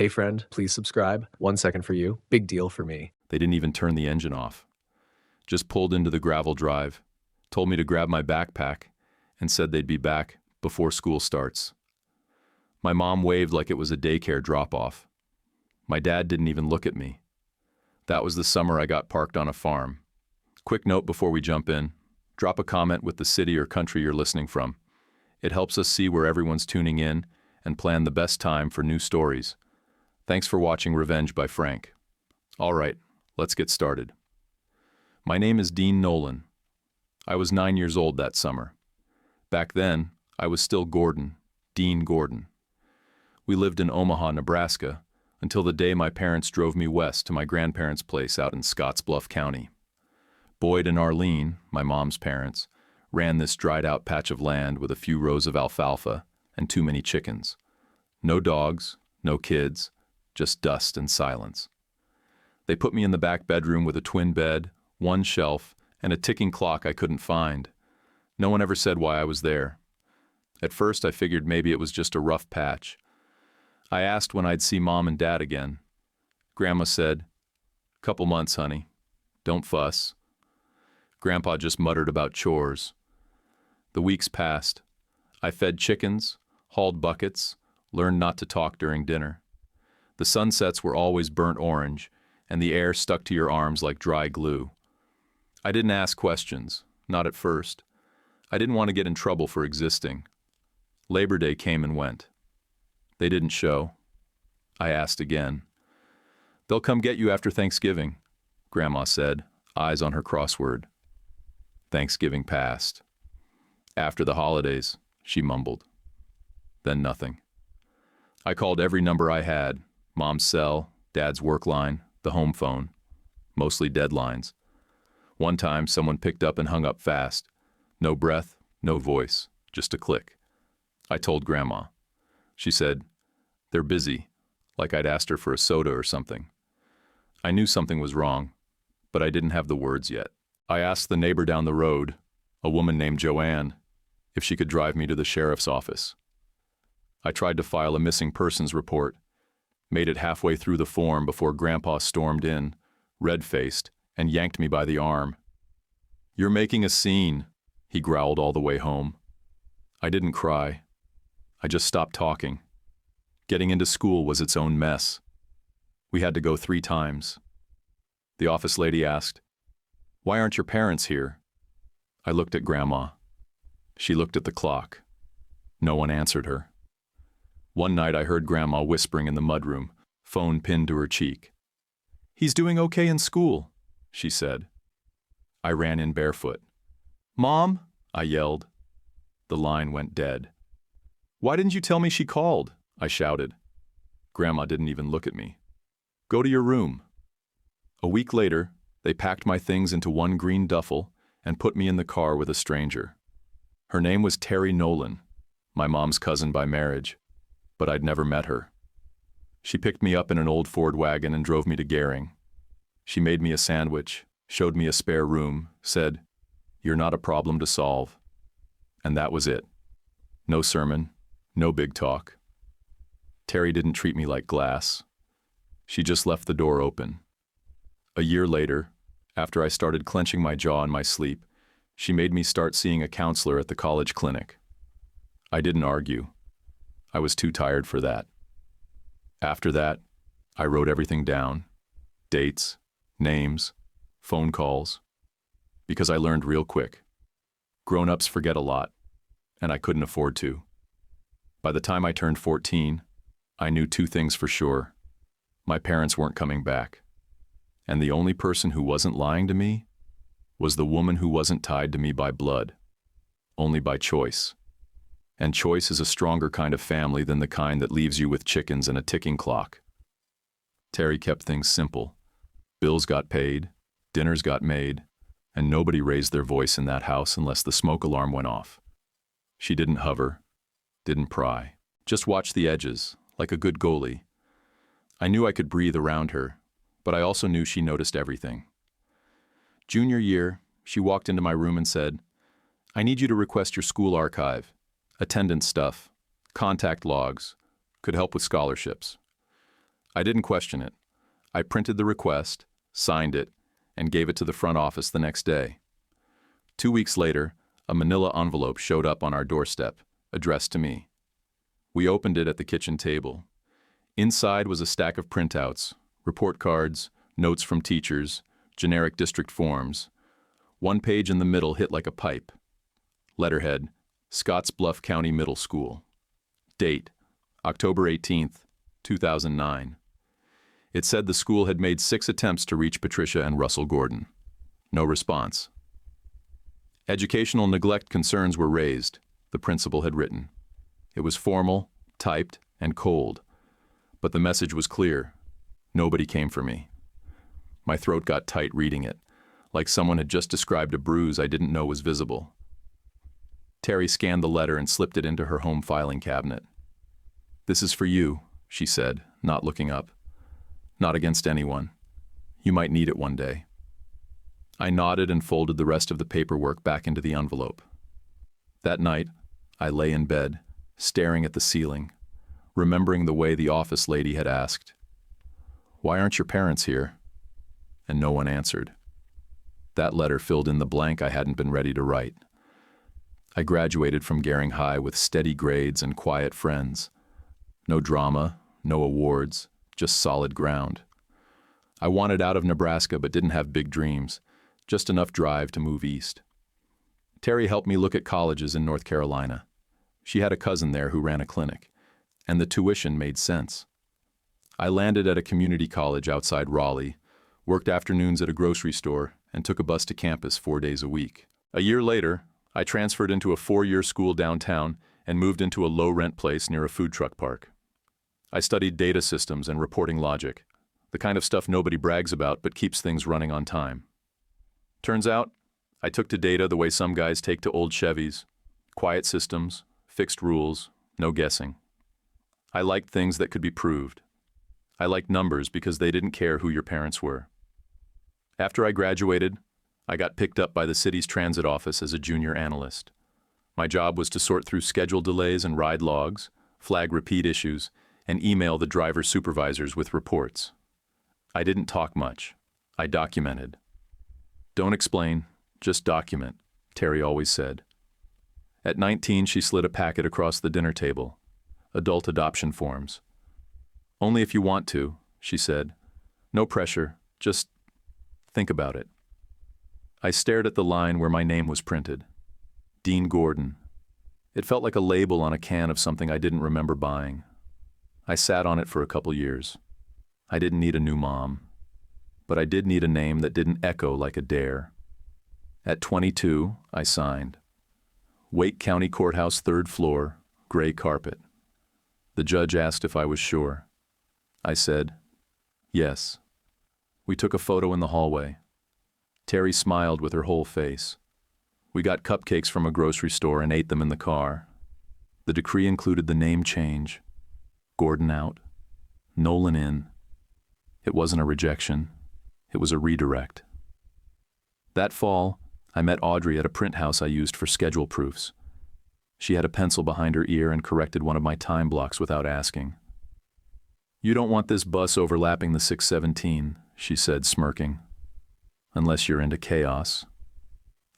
Hey friend, please subscribe. 1 second for you. Big deal for me. They didn't even turn the engine off. Just pulled into the gravel drive, told me to grab my backpack, and said they'd be back before school starts. My mom waved like it was a daycare drop-off. My dad didn't even look at me. That was the summer I got parked on a farm. Quick note before we jump in, drop a comment with the city or country you're listening from. It helps us see where everyone's tuning in and plan the best time for new stories. Thanks for watching Revenge by Frank. All right, let's get started. My name is Dean Nolan. I was 9 years old that summer. Back then, I was still Gordon, Dean Gordon. We lived in Omaha, Nebraska, until the day my parents drove me west to my grandparents' place out in Scottsbluff County. Boyd and Arlene, my mom's parents, ran this dried-out patch of land with a few rows of alfalfa and too many chickens. No dogs, no kids, just dust and silence. They put me in the back bedroom with a twin bed, one shelf, and a ticking clock I couldn't find. No one ever said why I was there. At first, I figured maybe it was just a rough patch. I asked when I'd see Mom and Dad again. Grandma said, "Couple months, honey. Don't fuss." Grandpa just muttered about chores. The weeks passed. I fed chickens, hauled buckets, learned not to talk during dinner. The sunsets were always burnt orange, and the air stuck to your arms like dry glue. I didn't ask questions, not at first. I didn't want to get in trouble for existing. Labor Day came and went. They didn't show. I asked again. "They'll come get you after Thanksgiving," Grandma said, eyes on her crossword. Thanksgiving passed. "After the holidays," she mumbled. Then nothing. I called every number I had, Mom's cell, Dad's work line, the home phone, mostly deadlines. One time, someone picked up and hung up fast. No breath, no voice, just a click. I told Grandma. She said, "They're busy," like I'd asked her for a soda or something. I knew something was wrong, but I didn't have the words yet. I asked the neighbor down the road, a woman named Joanne, if she could drive me to the sheriff's office. I tried to file a missing persons report, made it halfway through the form before Grandpa stormed in, red-faced, and yanked me by the arm. "You're making a scene," he growled all the way home. I didn't cry. I just stopped talking. Getting into school was its own mess. We had to go 3 times. The office lady asked, "Why aren't your parents here?" I looked at Grandma. She looked at the clock. No one answered her. One night I heard Grandma whispering in the mudroom, phone pinned to her cheek. "He's doing okay in school," she said. I ran in barefoot. "Mom," I yelled. The line went dead. "Why didn't you tell me she called?" I shouted. Grandma didn't even look at me. "Go to your room." A week later, they packed my things into one green duffel and put me in the car with a stranger. Her name was Terry Nolan, my mom's cousin by marriage, but I'd never met her. She picked me up in an old Ford wagon and drove me to Gehring. She made me a sandwich, showed me a spare room, said, "You're not a problem to solve." And that was it. No sermon, no big talk. Terry didn't treat me like glass. She just left the door open. A year later, after I started clenching my jaw in my sleep, she made me start seeing a counselor at the college clinic. I didn't argue. I was too tired for that. After that, I wrote everything down. Dates, names, phone calls. Because I learned real quick. Grown-ups forget a lot, and I couldn't afford to. By the time I turned 14, I knew 2 things for sure. My parents weren't coming back. And the only person who wasn't lying to me was the woman who wasn't tied to me by blood, only by choice. And choice is a stronger kind of family than the kind that leaves you with chickens and a ticking clock. Terry kept things simple. Bills got paid, dinners got made, and nobody raised their voice in that house unless the smoke alarm went off. She didn't hover, didn't pry, just watched the edges, like a good goalie. I knew I could breathe around her, but I also knew she noticed everything. Junior year, she walked into my room and said, "I need you to request your school archive, attendance stuff, contact logs, could help with scholarships." I didn't question it. I printed the request, signed it, and gave it to the front office the next day. 2 weeks later, a manila envelope showed up on our doorstep, addressed to me. We opened it at the kitchen table. Inside was a stack of printouts, report cards, notes from teachers, generic district forms. One page in the middle hit like a pipe. Letterhead, Scottsbluff County Middle School. Date, October 18th, 2009. It said the school had made 6 attempts to reach Patricia and Russell Gordon. No response. Educational neglect concerns were raised, the principal had written. It was formal, typed, and cold. But the message was clear. Nobody came for me. My throat got tight reading it, like someone had just described a bruise I didn't know was visible. Terry scanned the letter and slipped it into her home filing cabinet. "This is for you," she said, not looking up. "Not against anyone. You might need it one day." I nodded and folded the rest of the paperwork back into the envelope. That night, I lay in bed, staring at the ceiling, remembering the way the office lady had asked, "Why aren't your parents here?" And no one answered. That letter filled in the blank I hadn't been ready to write. I graduated from Gering High with steady grades and quiet friends. No drama, no awards, just solid ground. I wanted out of Nebraska but didn't have big dreams, just enough drive to move east. Terry helped me look at colleges in North Carolina. She had a cousin there who ran a clinic, and the tuition made sense. I landed at a community college outside Raleigh, worked afternoons at a grocery store, and took a bus to campus 4 days a week. A year later, I transferred into a 4-year school downtown and moved into a low-rent place near a food truck park. I studied data systems and reporting logic, the kind of stuff nobody brags about but keeps things running on time. Turns out, I took to data the way some guys take to old Chevys: quiet systems, fixed rules, no guessing. I liked things that could be proved. I liked numbers because they didn't care who your parents were. After I graduated, I got picked up by the city's transit office as a junior analyst. My job was to sort through schedule delays and ride logs, flag repeat issues, and email the driver supervisors with reports. I didn't talk much. I documented. "Don't explain, just document," Terry always said. At 19, she slid a packet across the dinner table. Adult adoption forms. "Only if you want to," she said. "No pressure, just think about it." I stared at the line where my name was printed. Dean Gordon. It felt like a label on a can of something I didn't remember buying. I sat on it for a couple years. I didn't need a new mom. But I did need a name that didn't echo like a dare. At 22, I signed. Wake County Courthouse, 3rd floor, gray carpet. The judge asked if I was sure. I said, yes. We took a photo in the hallway. Terry smiled with her whole face. We got cupcakes from a grocery store and ate them in the car. The decree included the name change. Gordon out. Nolan in. It wasn't a rejection. It was a redirect. That fall, I met Audrey at a print house I used for schedule proofs. She had a pencil behind her ear and corrected one of my time blocks without asking. "You don't want this bus overlapping the 617, she said, smirking. "Unless you're into chaos."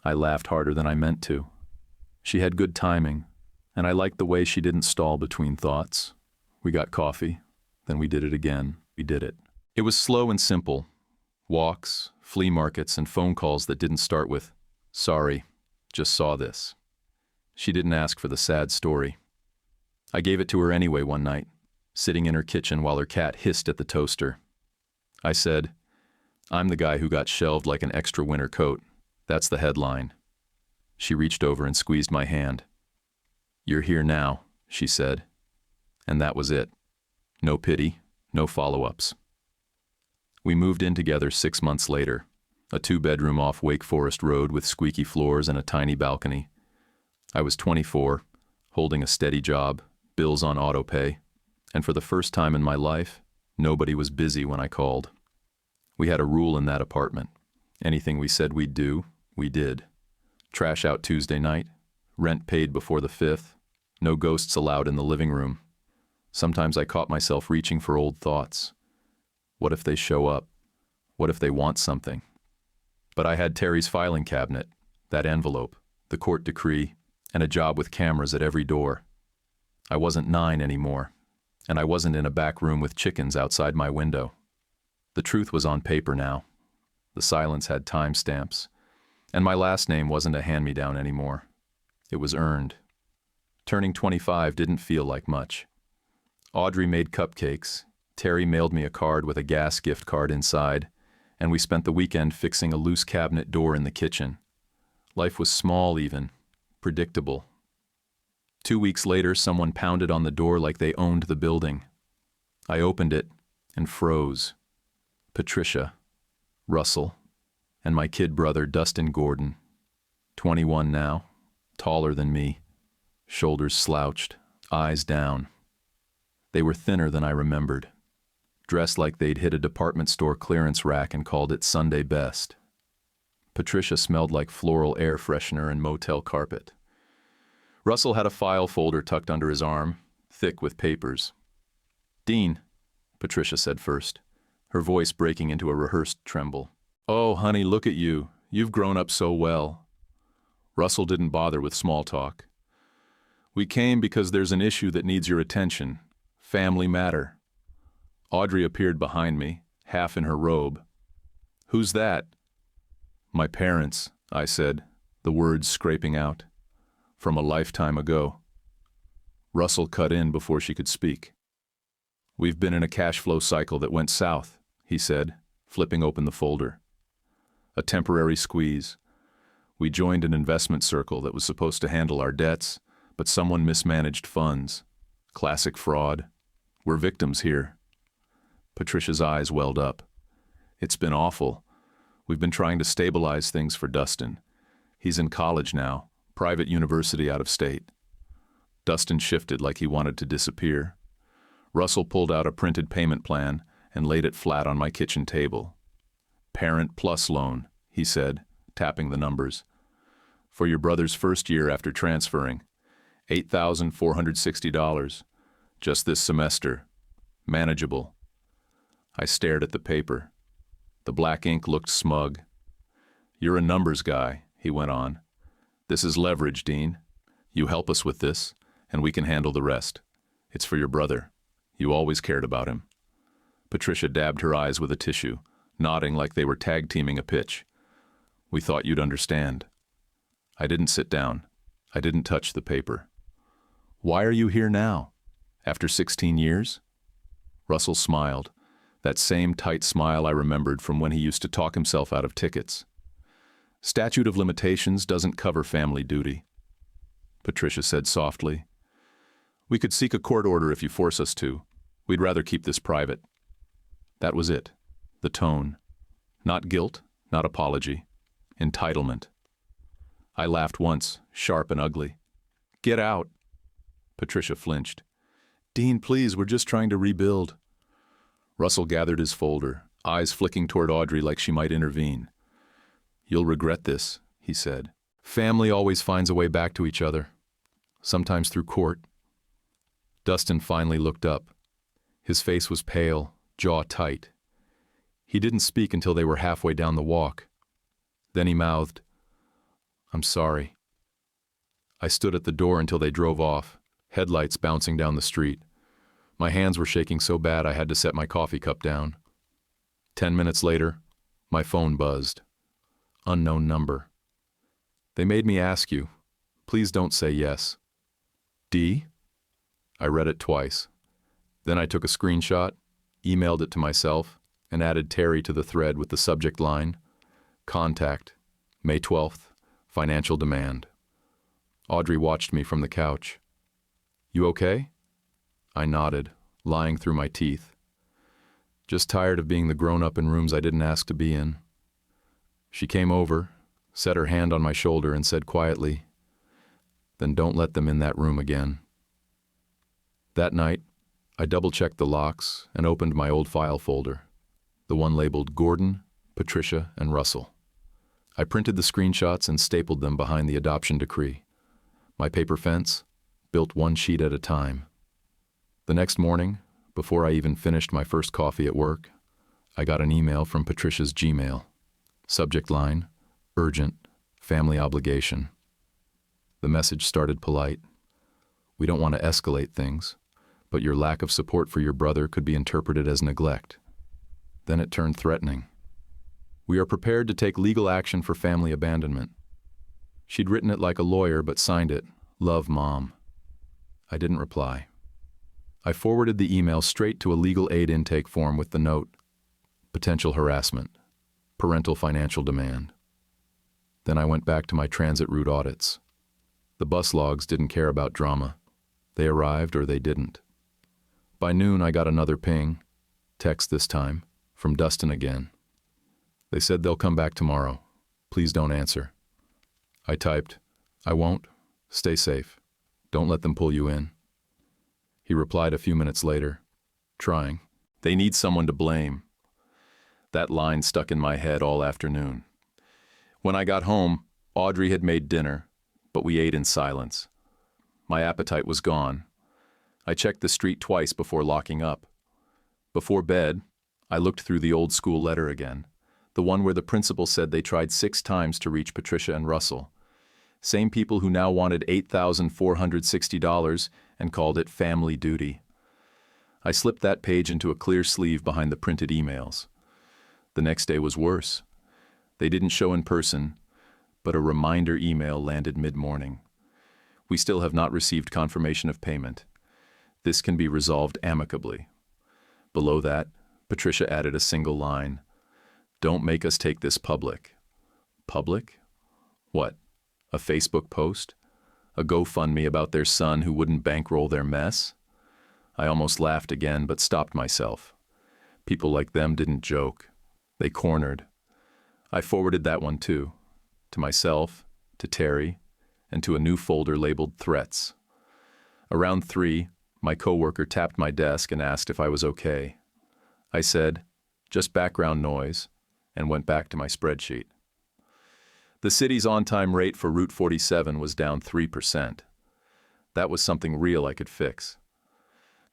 I laughed harder than I meant to. She had good timing, and I liked the way she didn't stall between thoughts. We got coffee, then we did it again. We did it. It was slow and simple. Walks, flea markets, and phone calls that didn't start with, "Sorry, just saw this." She didn't ask for the sad story. I gave it to her anyway one night, sitting in her kitchen while her cat hissed at the toaster. I said, "I'm the guy who got shelved like an extra winter coat. That's the headline." She reached over and squeezed my hand. "You're here now," she said. And that was it. No pity, no follow-ups. We moved in together 6 months later, a 2-bedroom off Wake Forest Road with squeaky floors and a tiny balcony. I was 24, holding a steady job, bills on autopay, and for the first time in my life, nobody was busy when I called. We had a rule in that apartment. Anything we said we'd do, we did. Trash out Tuesday night, rent paid before the 5th, no ghosts allowed in the living room. Sometimes I caught myself reaching for old thoughts, What if they show up? What if they want something? But I had Terry's filing cabinet, that envelope, the court decree, and a job with cameras at every door. I wasn't 9 anymore, and I wasn't in a back room with chickens outside my window. The truth was on paper now. The silence had timestamps, and my last name wasn't a hand-me-down anymore. It was earned. Turning 25 didn't feel like much. Audrey made cupcakes, Terry mailed me a card with a gas gift card inside, and we spent the weekend fixing a loose cabinet door in the kitchen. Life was small even, predictable. 2 weeks later, someone pounded on the door like they owned the building. I opened it and froze. Patricia, Russell, and my kid brother Dustin Gordon, 21 now, taller than me, shoulders slouched, eyes down. They were thinner than I remembered, dressed like they'd hit a department store clearance rack and called it Sunday best. Patricia smelled like floral air freshener and motel carpet. Russell had a file folder tucked under his arm, thick with papers. "Dean," Patricia said first, her voice breaking into a rehearsed tremble. "Oh, honey, look at you. You've grown up so well." Russell didn't bother with small talk. "We came because there's an issue that needs your attention. Family matter." Audrey appeared behind me, half in her robe. "Who's that?" "My parents," I said, the words scraping out. "From a lifetime ago." Russell cut in before she could speak. "We've been in a cash flow cycle that went south," he said, flipping open the folder. "A temporary squeeze. We joined an investment circle that was supposed to handle our debts, but someone mismanaged funds. Classic fraud. We're victims here." Patricia's eyes welled up. "It's been awful. We've been trying to stabilize things for Dustin. He's in college now, private university out of state." Dustin shifted like he wanted to disappear. Russell pulled out a printed payment plan and laid it flat on my kitchen table. "Parent plus loan," he said, tapping the numbers. "For your brother's first year after transferring. $8,460. Just this semester. Manageable." I stared at the paper. The black ink looked smug. "You're a numbers guy," he went on. "This is leverage, Dean. You help us with this, and we can handle the rest. It's for your brother. You always cared about him." Patricia dabbed her eyes with a tissue, nodding like they were tag-teaming a pitch. "We thought you'd understand." I didn't sit down. I didn't touch the paper. "Why are you here now? After 16 years? Russell smiled, that same tight smile I remembered from when he used to talk himself out of tickets. "Statute of limitations doesn't cover family duty." Patricia said softly. "We could seek a court order if you force us to. We'd rather keep this private." That was it. The tone. Not guilt, not apology. Entitlement. I laughed once, sharp and ugly. "Get out." Patricia flinched. "Dean, please, we're just trying to rebuild." Russell gathered his folder, eyes flicking toward Audrey like she might intervene. "You'll regret this," he said. "Family always finds a way back to each other, sometimes through court." Dustin finally looked up. His face was pale, jaw tight. He didn't speak until they were halfway down the walk. Then he mouthed, "I'm sorry." I stood at the door until they drove off, headlights bouncing down the street. My hands were shaking so bad I had to set my coffee cup down. 10 minutes later, my phone buzzed. Unknown number. "They made me ask you. Please don't say yes." "D?" I read it twice. Then I took a screenshot, emailed it to myself, and added Terry to the thread with the subject line, "Contact, May 12th, financial demand." Audrey watched me from the couch. "You okay?" I nodded, lying through my teeth. "Just tired of being the grown-up in rooms I didn't ask to be in." She came over, set her hand on my shoulder, and said quietly, "Then don't let them in that room again." That night, I double-checked the locks and opened my old file folder, the one labeled Gordon, Patricia, and Russell. I printed the screenshots and stapled them behind the adoption decree. My paper fence, built one sheet at a time. The next morning, before I even finished my first coffee at work, I got an email from Patricia's Gmail. Subject line, urgent, family obligation. The message started polite. We don't want to escalate things, but your lack of support for your brother could be interpreted as neglect. Then it turned threatening. We are prepared to take legal action for family abandonment. She'd written it like a lawyer, but signed it, Love, Mom. I didn't reply. I forwarded the email straight to a legal aid intake form with the note, potential harassment, parental financial demand. Then I went back to my transit route audits. The bus logs didn't care about drama. They arrived or they didn't. By noon, I got another ping, text this time, from Dustin again. They said they'll come back tomorrow. Please don't answer. I typed, I won't. Stay safe. Don't let them pull you in. He replied a few minutes later, trying. They need someone to blame. That line stuck in my head all afternoon. When I got home, Audrey had made dinner, but we ate in silence. My appetite was gone. I checked the street twice before locking up. Before bed, I looked through the old school letter again, the one where the principal said they tried 6 times to reach Patricia and Russell. Same people who now wanted $8,460 and called it family duty. I slipped that page into a clear sleeve behind the printed emails. The next day was worse. They didn't show in person, but a reminder email landed mid-morning. We still have not received confirmation of payment. This can be resolved amicably. Below that, Patricia added a single line. Don't make us take this public. Public? What? A Facebook post? A GoFundMe about their son who wouldn't bankroll their mess? I almost laughed again, but stopped myself. People like them didn't joke. They cornered. I forwarded that one too. To myself, to Terry, and to a new folder labeled Threats. Around 3, my coworker tapped my desk and asked if I was okay. I said, just background noise, and went back to my spreadsheet. The city's on-time rate for Route 47 was down 3%. That was something real I could fix.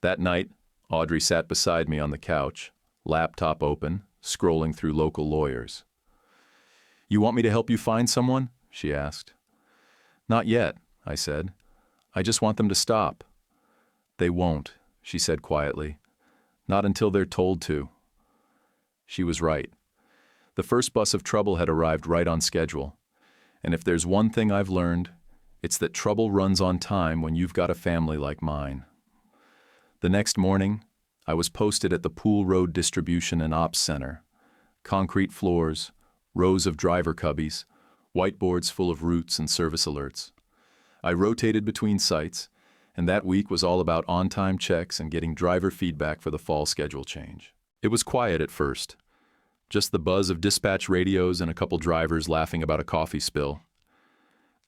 That night, Audrey sat beside me on the couch, laptop open, scrolling through local lawyers. You want me to help you find someone? She asked. Not yet, I said. I just want them to stop. They won't, she said quietly. Not until they're told to. She was right. The first bus of trouble had arrived right on schedule. And if there's one thing I've learned, it's that trouble runs on time when you've got a family like mine. The next morning, I was posted at the Pool Road Distribution and Ops Center. Concrete floors, rows of driver cubbies, whiteboards full of routes and service alerts. I rotated between sites, and that week was all about on-time checks and getting driver feedback for the fall schedule change. It was quiet at first. Just the buzz of dispatch radios and a couple drivers laughing about a coffee spill.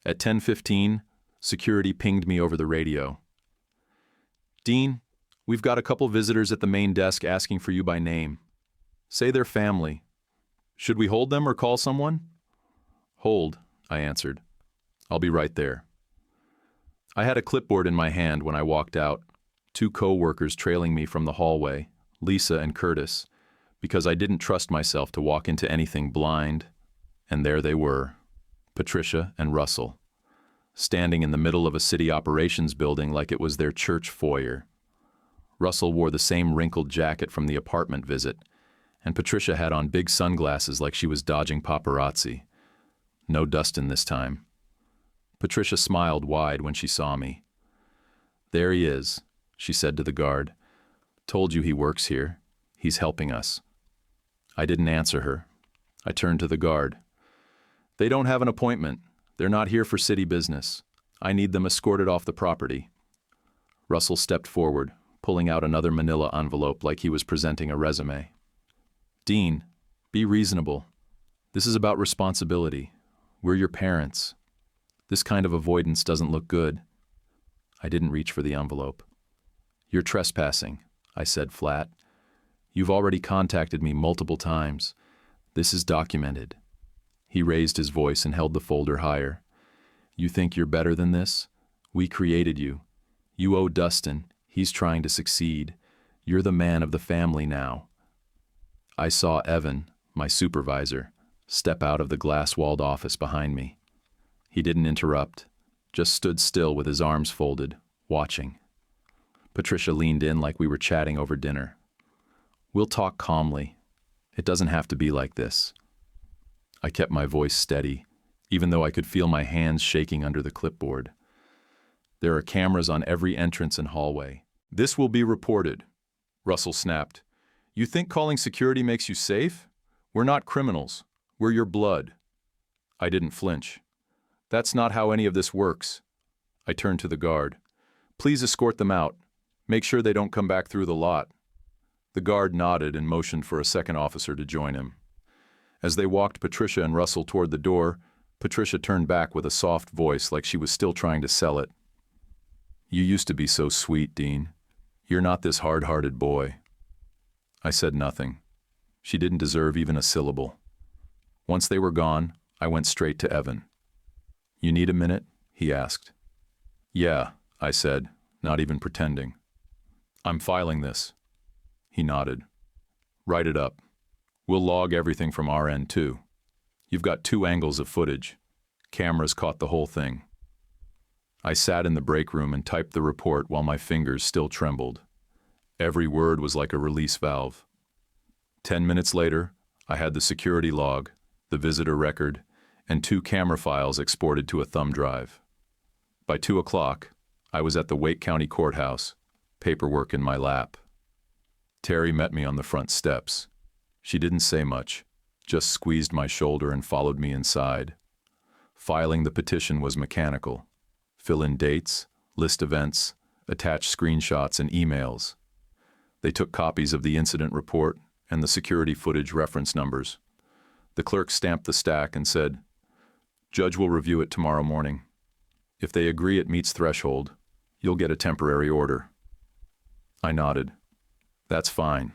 At 10:15, security pinged me over the radio. Dean, we've got a couple visitors at the main desk asking for you by name. Say they're family. Should we hold them or call someone? Hold, I answered. I'll be right there. I had a clipboard in my hand when I walked out, 2 co-workers trailing me from the hallway, Lisa and Curtis, because I didn't trust myself to walk into anything blind, and there they were, Patricia and Russell, standing in the middle of a city operations building like it was their church foyer. Russell wore the same wrinkled jacket from the apartment visit, and Patricia had on big sunglasses like she was dodging paparazzi. No Dustin this time. Patricia smiled wide when she saw me. There he is, she said to the guard. Told you he works here. He's helping us. I didn't answer her. I turned to the guard. They don't have an appointment. They're not here for city business. I need them escorted off the property. Russell stepped forward, pulling out another manila envelope like he was presenting a resume. Dean, be reasonable. This is about responsibility. We're your parents. This kind of avoidance doesn't look good. I didn't reach for the envelope. You're trespassing, I said flat. You've already contacted me multiple times. This is documented. He raised his voice and held the folder higher. You think you're better than this? We created you. You owe Dustin. He's trying to succeed. You're the man of the family now. I saw Evan, my supervisor, step out of the glass-walled office behind me. He didn't interrupt, just stood still with his arms folded, watching. Patricia leaned in like we were chatting over dinner. "We'll talk calmly. It doesn't have to be like this." I kept my voice steady, even though I could feel my hands shaking under the clipboard. "There are cameras on every entrance and hallway. This will be reported," Russell snapped. "You think calling security makes you safe? We're not criminals. We're your blood." I didn't flinch. "That's not how any of this works." I turned to the guard. "Please escort them out. Make sure they don't come back through the lot." The guard nodded and motioned for a second officer to join him. As they walked Patricia and Russell toward the door, Patricia turned back with a soft voice like she was still trying to sell it. "You used to be so sweet, Dean. You're not this hard-hearted boy." I said nothing. She didn't deserve even a syllable. Once they were gone, I went straight to Evan. "You need a minute?" he asked. "Yeah," I said, not even pretending. "I'm filing this." He nodded. "Write it up. We'll log everything from our end, too. You've got 2 angles of footage. Cameras caught the whole thing." I sat in the break room and typed the report while my fingers still trembled. Every word was like a release valve. 10 minutes later, I had the security log, the visitor record, and 2 camera files exported to a thumb drive. By 2 o'clock, I was at the Wake County Courthouse, paperwork in my lap. Terry met me on the front steps. She didn't say much, just squeezed my shoulder and followed me inside. Filing the petition was mechanical. Fill in dates, list events, attach screenshots and emails. They took copies of the incident report and the security footage reference numbers. The clerk stamped the stack and said, "Judge will review it tomorrow morning. If they agree it meets threshold, you'll get a temporary order." I nodded. "That's fine."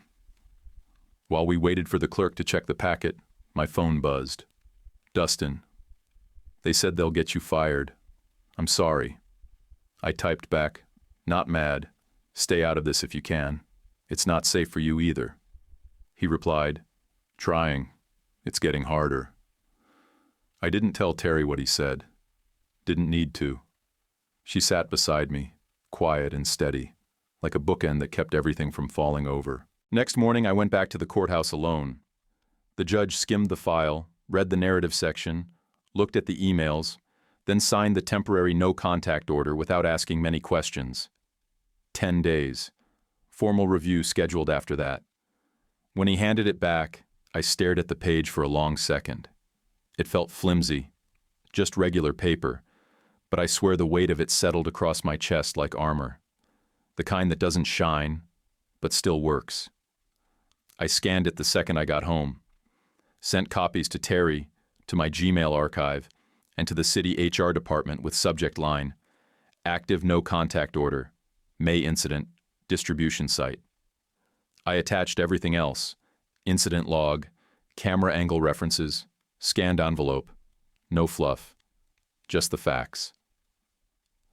While we waited for the clerk to check the packet, my phone buzzed. "Dustin. They said they'll get you fired. I'm sorry." I typed back, "Not mad. Stay out of this if you can. It's not safe for you either." He replied, "Trying. It's getting harder." I didn't tell Terry what he said. Didn't need to. She sat beside me, quiet and steady, like a bookend that kept everything from falling over. Next morning, I went back to the courthouse alone. The judge skimmed the file, read the narrative section, looked at the emails, then signed the temporary no-contact order without asking many questions. 10 days. Formal review scheduled after that. When he handed it back, I stared at the page for a long second. It felt flimsy, just regular paper, but I swear the weight of it settled across my chest like armor. The kind that doesn't shine, but still works. I scanned it the second I got home, sent copies to Terry, to my Gmail archive, and to the city HR department with subject line, "Active no contact order, May incident, distribution site." I attached everything else, incident log, camera angle references, scanned envelope, no fluff, just the facts.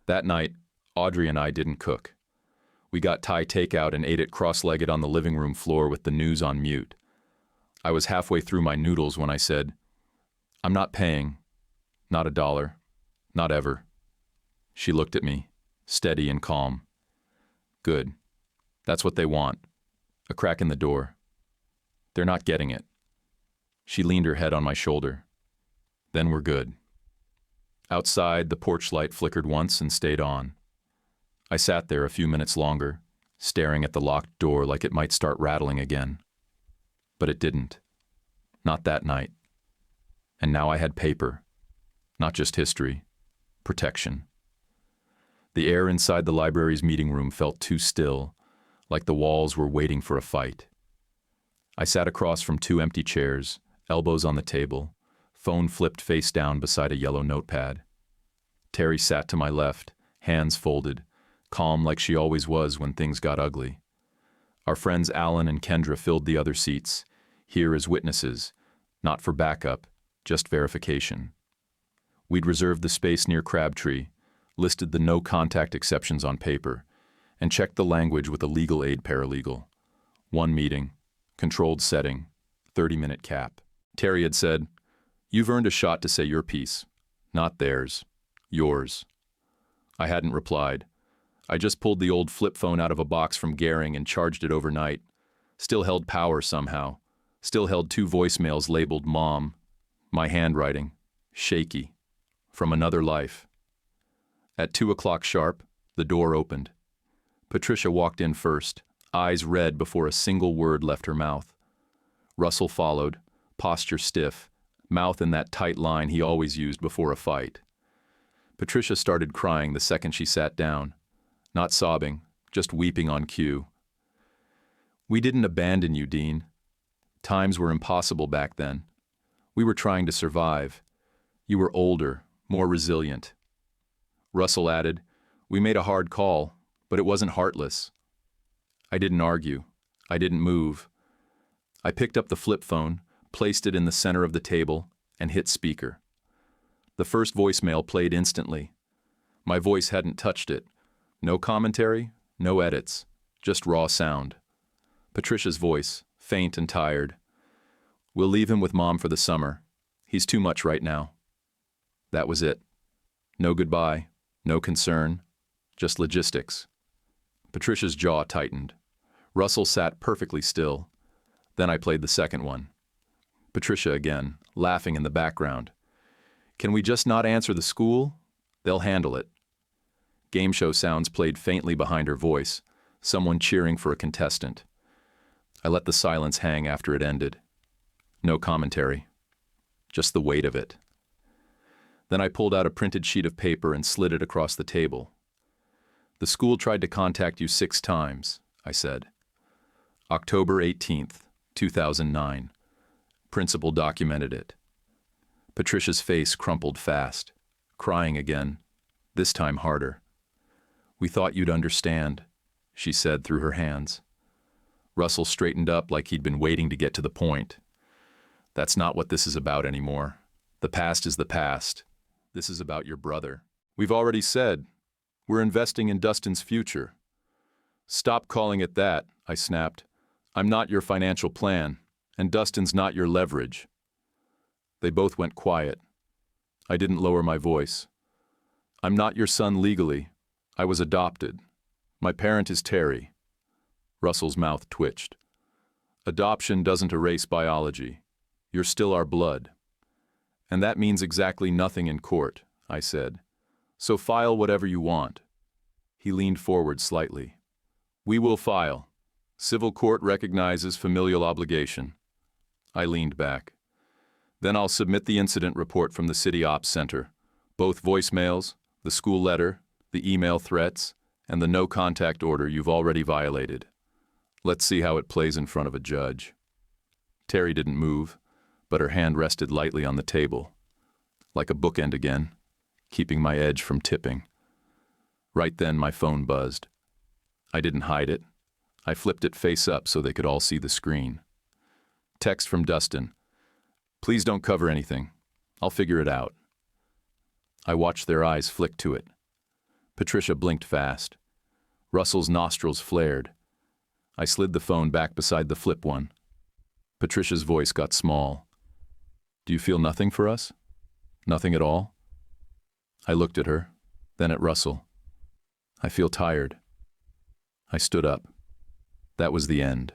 That night, Audrey and I didn't cook. We got Thai takeout and ate it cross-legged on the living room floor with the news on mute. I was halfway through my noodles when I said, "I'm not paying. Not $1. Not ever." She looked at me, steady and calm. "Good. That's what they want. A crack in the door. They're not getting it." She leaned her head on my shoulder. "Then we're good." Outside, the porch light flickered once and stayed on. I sat there a few minutes longer, staring at the locked door like it might start rattling again. But it didn't. Not that night. And now I had paper. Not just history. Protection. The air inside the library's meeting room felt too still, like the walls were waiting for a fight. I sat across from 2 empty chairs, elbows on the table, phone flipped face down beside a yellow notepad. Terry sat to my left, hands folded, calm like she always was when things got ugly. Our friends Alan and Kendra filled the other seats, here as witnesses, not for backup, just verification. We'd reserved the space near Crabtree, listed the no-contact exceptions on paper, and checked the language with a legal aid paralegal. 1 meeting, controlled setting, 30-minute cap. Terry had said, "You've earned a shot to say your piece. Not theirs. Yours." I hadn't replied. I just pulled the old flip phone out of a box from Gehring and charged it overnight. Still held power somehow. Still held 2 voicemails labeled Mom. My handwriting. Shaky. From another life. At 2 o'clock sharp, the door opened. Patricia walked in first, eyes red before a single word left her mouth. Russell followed, posture stiff, mouth in that tight line he always used before a fight. Patricia started crying the second she sat down. Not sobbing, just weeping on cue. "We didn't abandon you, Dean. Times were impossible back then. We were trying to survive. You were older, more resilient." Russell added, "We made a hard call, but it wasn't heartless." I didn't argue. I didn't move. I picked up the flip phone, placed it in the center of the table, and hit speaker. The first voicemail played instantly. My voice hadn't touched it. No commentary, no edits, just raw sound. Patricia's voice, faint and tired. "We'll leave him with Mom for the summer. He's too much right now." That was it. No goodbye, no concern, just logistics. Patricia's jaw tightened. Russell sat perfectly still. Then I played the second one. Patricia again, laughing in the background. "Can we just not answer the school? They'll handle it." Game show sounds played faintly behind her voice, someone cheering for a contestant. I let the silence hang after it ended. No commentary. Just the weight of it. Then I pulled out a printed sheet of paper and slid it across the table. "The school tried to contact you 6 times, I said. October 18th, 2009. Principal documented it. Patricia's face crumpled fast, crying again, this time harder. "We thought you'd understand," she said through her hands. Russell straightened up like he'd been waiting to get to the point. "That's not what this is about anymore. The past is the past. This is about your brother. We've already said, we're investing in Dustin's future." "Stop calling it that," I snapped. "I'm not your financial plan, and Dustin's not your leverage." They both went quiet. I didn't lower my voice. "I'm not your son legally. I was adopted. My parent is Terry." Russell's mouth twitched. "Adoption doesn't erase biology. You're still our blood." "And that means exactly nothing in court," I said. "So file whatever you want." He leaned forward slightly. "We will file. Civil court recognizes familial obligation." I leaned back. "Then I'll submit the incident report from the City Ops Center. Both voicemails, the school letter, the email threats, and the no contact order you've already violated. Let's see how it plays in front of a judge." Terry didn't move, but her hand rested lightly on the table, like a bookend again, keeping my edge from tipping. Right then my phone buzzed. I didn't hide it. I flipped it face up so they could all see the screen. Text from Dustin. "Please don't cover anything. I'll figure it out." I watched their eyes flick to it. Patricia blinked fast. Russell's nostrils flared. I slid the phone back beside the flip one. Patricia's voice got small. "Do you feel nothing for us? Nothing at all?" I looked at her, then at Russell. "I feel tired." I stood up. That was the end.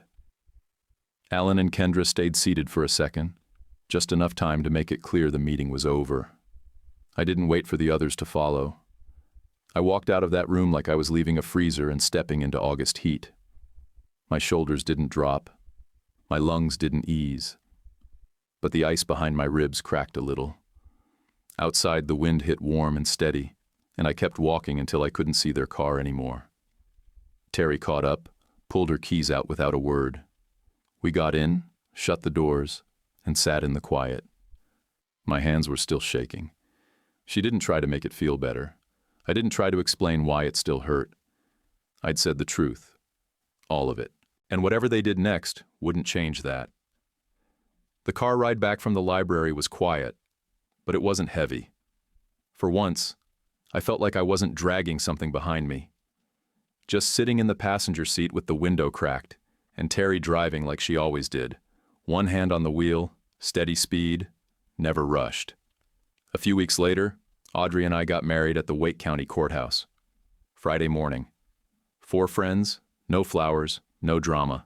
Alan and Kendra stayed seated for a second, just enough time to make it clear the meeting was over. I didn't wait for the others to follow. I walked out of that room like I was leaving a freezer and stepping into August heat. My shoulders didn't drop. My lungs didn't ease. But the ice behind my ribs cracked a little. Outside, the wind hit warm and steady, and I kept walking until I couldn't see their car anymore. Terry caught up, pulled her keys out without a word. We got in, shut the doors, and sat in the quiet. My hands were still shaking. She didn't try to make it feel better. I didn't try to explain why it still hurt. I'd said the truth. All of it. And whatever they did next wouldn't change that. The car ride back from the library was quiet, but it wasn't heavy. For once, I felt like I wasn't dragging something behind me. Just sitting in the passenger seat with the window cracked, and Terry driving like she always did, One hand on the wheel, steady speed, never rushed. A few weeks later, Audrey and I got married at the Wake County Courthouse. Friday morning. 4 friends, no flowers, no drama.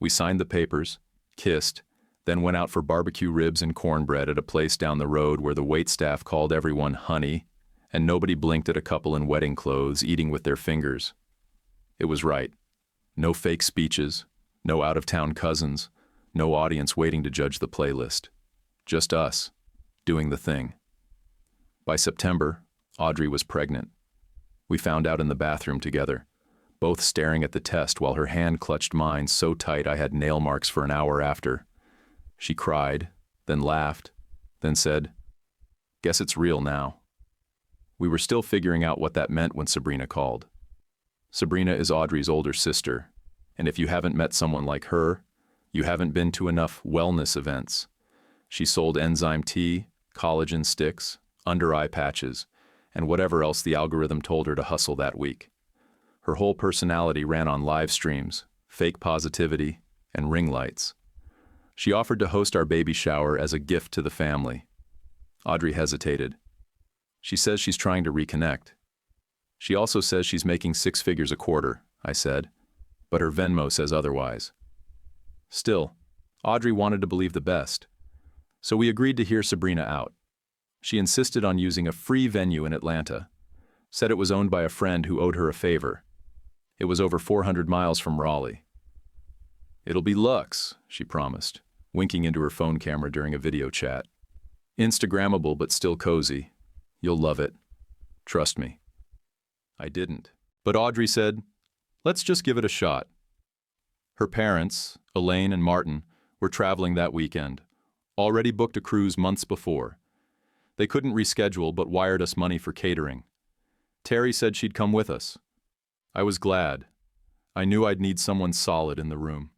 We signed the papers, kissed, then went out for barbecue ribs and cornbread at a place down the road where the waitstaff called everyone honey, and nobody blinked at a couple in wedding clothes eating with their fingers. It was right. No fake speeches, no out-of-town cousins, no audience waiting to judge the playlist. Just us, doing the thing. By September, Audrey was pregnant. We found out in the bathroom together, both staring at the test while her hand clutched mine so tight I had nail marks for an hour after. She cried, then laughed, then said, "Guess it's real now." We were still figuring out what that meant when Sabrina called. Sabrina is Audrey's older sister, and if you haven't met someone like her, you haven't been to enough wellness events. She sold enzyme tea, collagen sticks, under-eye patches, and whatever else the algorithm told her to hustle that week. Her whole personality ran on live streams, fake positivity, and ring lights. She offered to host our baby shower as a gift to the family. Audrey hesitated. She says she's trying to reconnect. She also says she's making 6 figures a quarter, I said, but her Venmo says otherwise. Still, Audrey wanted to believe the best. So we agreed to hear Sabrina out. She insisted on using a free venue in Atlanta, said it was owned by a friend who owed her a favor. It was over 400 miles from Raleigh. "It'll be luxe," she promised, winking into her phone camera during a video chat. "Instagrammable but still cozy. You'll love it. Trust me." I didn't. But Audrey said, "Let's just give it a shot." Her parents, Elaine and Martin, were traveling that weekend, already booked a cruise months before. They couldn't reschedule but wired us money for catering. Terry said she'd come with us. I was glad. I knew I'd need someone solid in the room.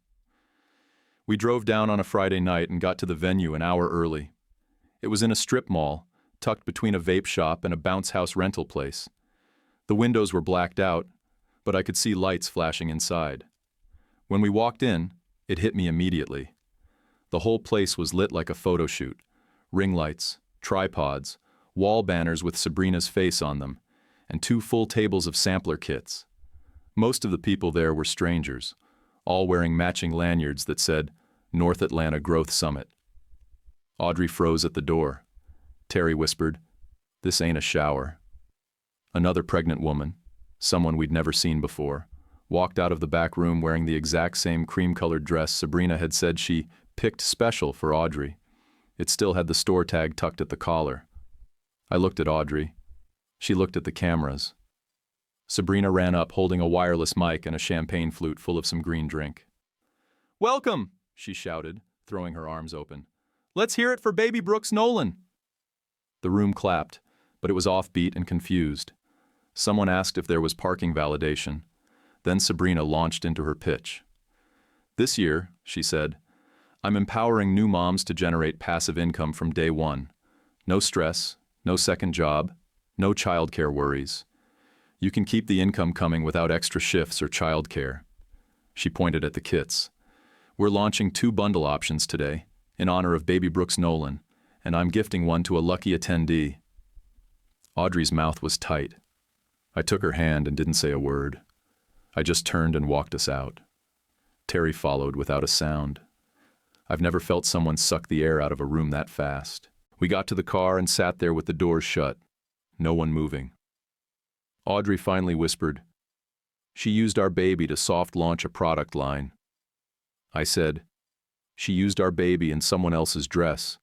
We drove down on a Friday night and got to the venue an hour early. It was in a strip mall, tucked between a vape shop and a bounce house rental place. The windows were blacked out, but I could see lights flashing inside. When we walked in, it hit me immediately. The whole place was lit like a photo shoot. Ring lights, tripods, wall banners with Sabrina's face on them, and 2 full tables of sampler kits. Most of the people there were strangers, all wearing matching lanyards that said, North Atlanta Growth Summit. Audrey froze at the door. Terry whispered, "This ain't a shower." Another pregnant woman, someone we'd never seen before, walked out of the back room wearing the exact same cream-colored dress Sabrina had said she picked special for Audrey. It still had the store tag tucked at the collar. I looked at Audrey. She looked at the cameras. Sabrina ran up holding a wireless mic and a champagne flute full of some green drink. "Welcome," she shouted, throwing her arms open. "Let's hear it for baby Brooks Nolan." The room clapped, but it was offbeat and confused. Someone asked if there was parking validation. Then Sabrina launched into her pitch. "This year," she said, "I'm empowering new moms to generate passive income from day one. No stress, no second job, no childcare worries. You can keep the income coming without extra shifts or childcare." She pointed at the kits. "We're launching 2 bundle options today, in honor of baby Brooks Nolan, and I'm gifting one to a lucky attendee." Audrey's mouth was tight. I took her hand and didn't say a word. I just turned and walked us out. Terry followed without a sound. I've never felt someone suck the air out of a room that fast. We got to the car and sat there with the doors shut, no one moving. Audrey finally whispered, "She used our baby to soft launch a product line." I said, "She used our baby in someone else's dress."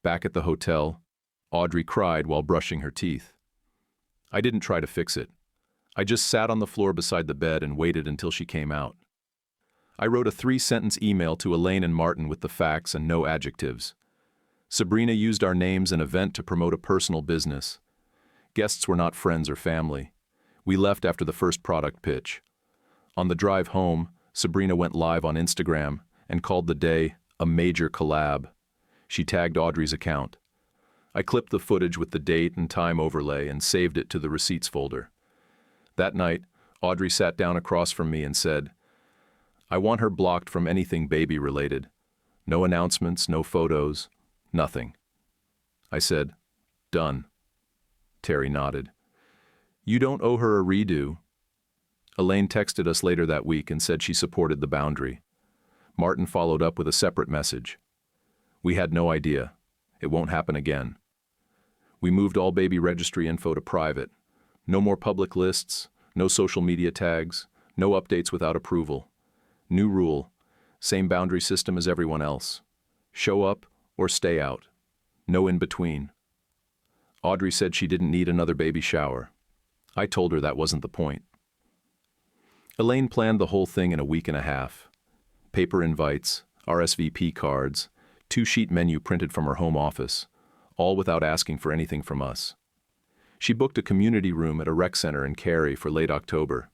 Back at the hotel, Audrey cried while brushing her teeth. I didn't try to fix it. I just sat on the floor beside the bed and waited until she came out. I wrote a 3-sentence email to Elaine and Martin with the facts and no adjectives. Sabrina used our names and event to promote a personal business. Guests were not friends or family. We left after the first product pitch. On the drive home, Sabrina went live on Instagram and called the day a major collab. She tagged Audrey's account. I clipped the footage with the date and time overlay and saved it to the receipts folder. That night, Audrey sat down across from me and said, "I want her blocked from anything baby-related. No announcements, no photos, nothing. I said, "Done." Terry nodded. "You don't owe her a redo." Elaine texted us later that week and said she supported the boundary. Martin followed up with a separate message. "We had no idea. It won't happen again." We moved all baby registry info to private. No more public lists, no social media tags, no updates without approval. New rule, same boundary system as everyone else. Show up or stay out. No in between. Audrey said she didn't need another baby shower. I told her that wasn't the point. Elaine planned the whole thing in a week and a half. Paper invites, RSVP cards, 2-sheet menu printed from her home office, all without asking for anything from us. She booked a community room at a rec center in Cary for late October.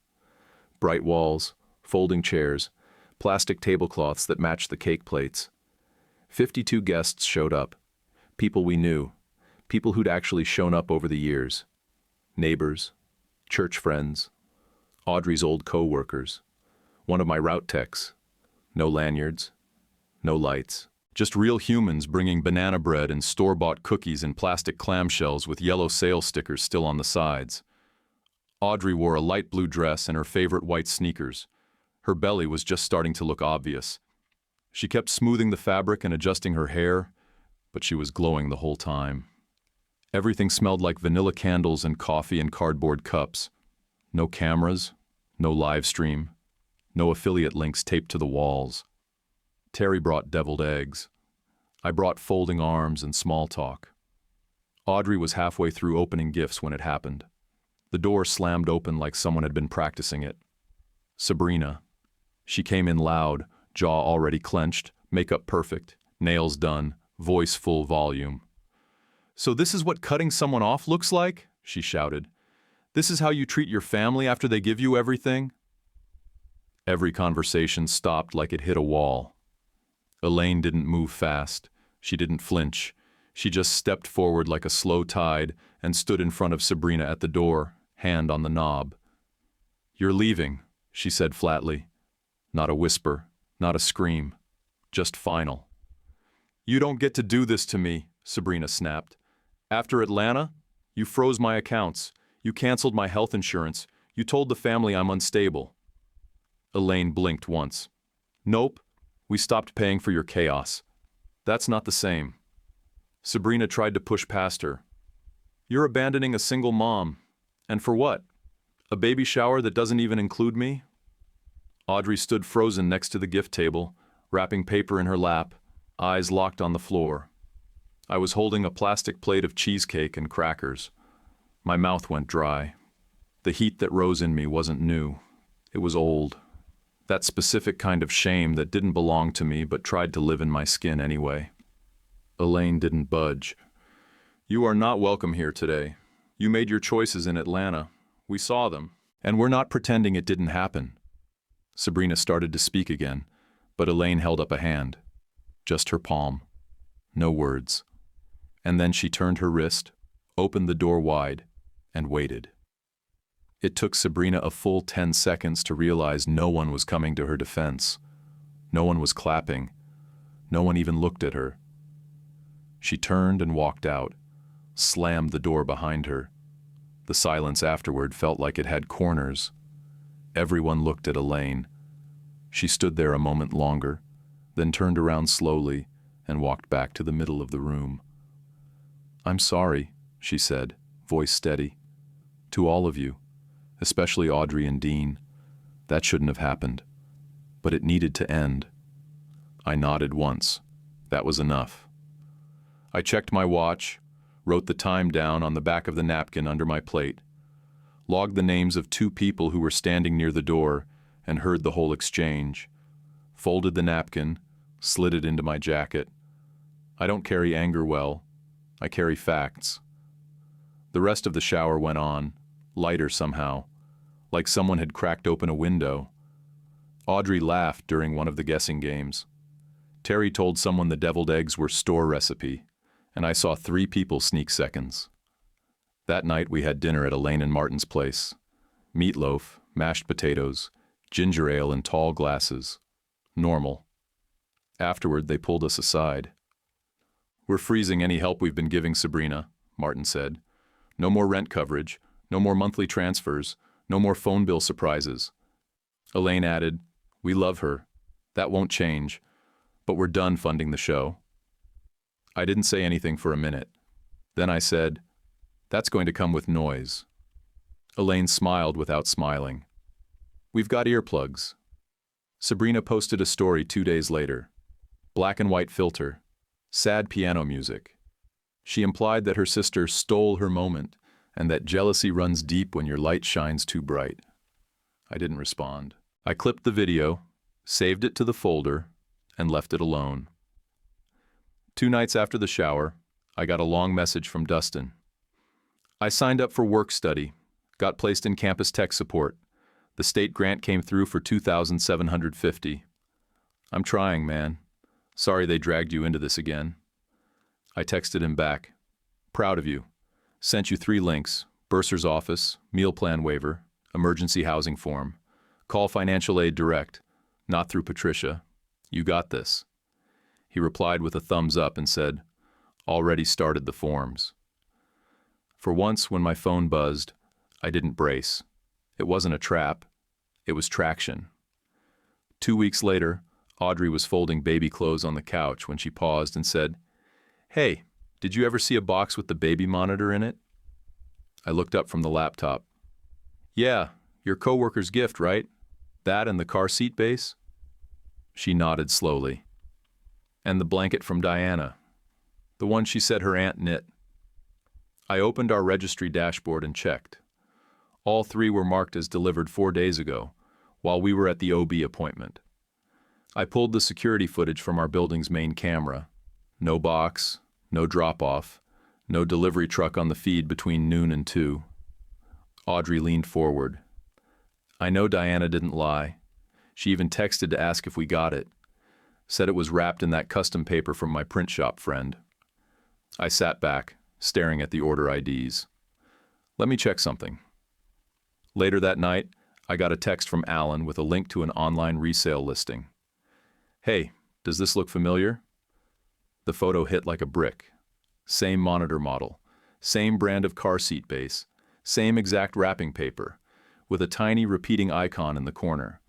Bright walls, folding chairs, plastic tablecloths that matched the cake plates. 52 guests showed up. People we knew, people who'd actually shown up over the years. Neighbors, church friends, Audrey's old co-workers, one of my route techs. No lanyards, no lights. Just real humans bringing banana bread and store-bought cookies in plastic clamshells with yellow sale stickers still on the sides. Audrey wore a light blue dress and her favorite white sneakers. Her belly was just starting to look obvious. She kept smoothing the fabric and adjusting her hair, but she was glowing the whole time. Everything smelled like vanilla candles and coffee in cardboard cups. No cameras, no live stream, no affiliate links taped to the walls. Terry brought deviled eggs. I brought folding arms and small talk. Audrey was halfway through opening gifts when it happened. The door slammed open like someone had been practicing it. Sabrina. She came in loud, jaw already clenched, makeup perfect, nails done, voice full volume. "So this is what cutting someone off looks like?" she shouted. "This is how you treat your family after they give you everything?" Every conversation stopped like it hit a wall. Elaine didn't move fast. She didn't flinch. She just stepped forward like a slow tide and stood in front of Sabrina at the door, hand on the knob. "You're leaving," she said flatly. Not a whisper, not a scream, just final. "You don't get to do this to me," Sabrina snapped. "After Atlanta, you froze my accounts. You canceled my health insurance. You told the family I'm unstable." Elaine blinked once. "Nope, we stopped paying for your chaos. That's not the same." Sabrina tried to push past her. "You're abandoning a single mom. And for what? A baby shower that doesn't even include me?" Audrey stood frozen next to the gift table, wrapping paper in her lap, eyes locked on the floor. I was holding a plastic plate of cheesecake and crackers. My mouth went dry. The heat that rose in me wasn't new. It was old. That specific kind of shame that didn't belong to me but tried to live in my skin anyway. Elaine didn't budge. "You are not welcome here today. You made your choices in Atlanta. We saw them. And we're not pretending it didn't happen." Sabrina started to speak again, but Elaine held up a hand. Just her palm. No words. And then she turned her wrist, opened the door wide, and waited. It took Sabrina a full 10 seconds to realize no one was coming to her defense. No one was clapping. No one even looked at her. She turned and walked out, slammed the door behind her. The silence afterward felt like it had corners. Everyone looked at Elaine. She stood there a moment longer, then turned around slowly and walked back to the middle of the room. "I'm sorry," she said, voice steady. "To all of you. Especially Audrey and Dean. That shouldn't have happened. But it needed to end." I nodded once. That was enough. I checked my watch, wrote the time down on the back of the napkin under my plate, logged the names of 2 people who were standing near the door, and heard the whole exchange, folded the napkin, slid it into my jacket. I don't carry anger well. I carry facts. The rest of the shower went on, lighter somehow, like someone had cracked open a window. Audrey laughed during one of the guessing games. Terry told someone the deviled eggs were store recipe, and I saw 3 people sneak seconds. That night we had dinner at Elaine and Martin's place. Meatloaf, mashed potatoes, ginger ale in tall glasses. Normal. Afterward, they pulled us aside. "We're freezing any help we've been giving Sabrina," Martin said. "No more rent coverage, no more monthly transfers, no more phone bill surprises." Elaine added, "We love her. That won't change. But we're done funding the show." I didn't say anything for a minute. Then I said, "That's going to come with noise." Elaine smiled without smiling. "We've got earplugs." Sabrina posted a story 2 days later. Black and white filter. Sad piano music. She implied that her sister stole her moment and that jealousy runs deep when your light shines too bright. I didn't respond. I clipped the video, saved it to the folder, and left it alone. 2 nights after the shower, I got a long message from Dustin. "I signed up for work study, got placed in campus tech support. The state grant came through for $2,750. I'm trying, man. Sorry they dragged you into this again." I texted him back. "Proud of you. Sent you 3 links: bursar's office, meal plan waiver, emergency housing form. Call financial aid direct, not through Patricia. You got this." He replied with a thumbs up and said, "Already started the forms." For once, when my phone buzzed, I didn't brace. It wasn't a trap. It was traction. 2 weeks later, Audrey was folding baby clothes on the couch when she paused and said, "Hey, did you ever see a box with the baby monitor in it?" I looked up from the laptop. "Yeah, your coworker's gift, right? That and the car seat base?" She nodded slowly. "And the blanket from Diana. The one she said her aunt knit." I opened our registry dashboard and checked. All 3 were marked as delivered 4 days ago, while we were at the OB appointment. I pulled the security footage from our building's main camera. No box, no drop-off, no delivery truck on the feed between noon and 2. Audrey leaned forward. "I know Diana didn't lie. She even texted to ask if we got it. Said it was wrapped in that custom paper from my print shop friend." I sat back, staring at the order IDs. "Let me check something." Later that night, I got a text from Alan with a link to an online resale listing. "Hey, does this look familiar?" The photo hit like a brick. Same monitor model, same brand of car seat base, same exact wrapping paper, with a tiny repeating icon in the corner.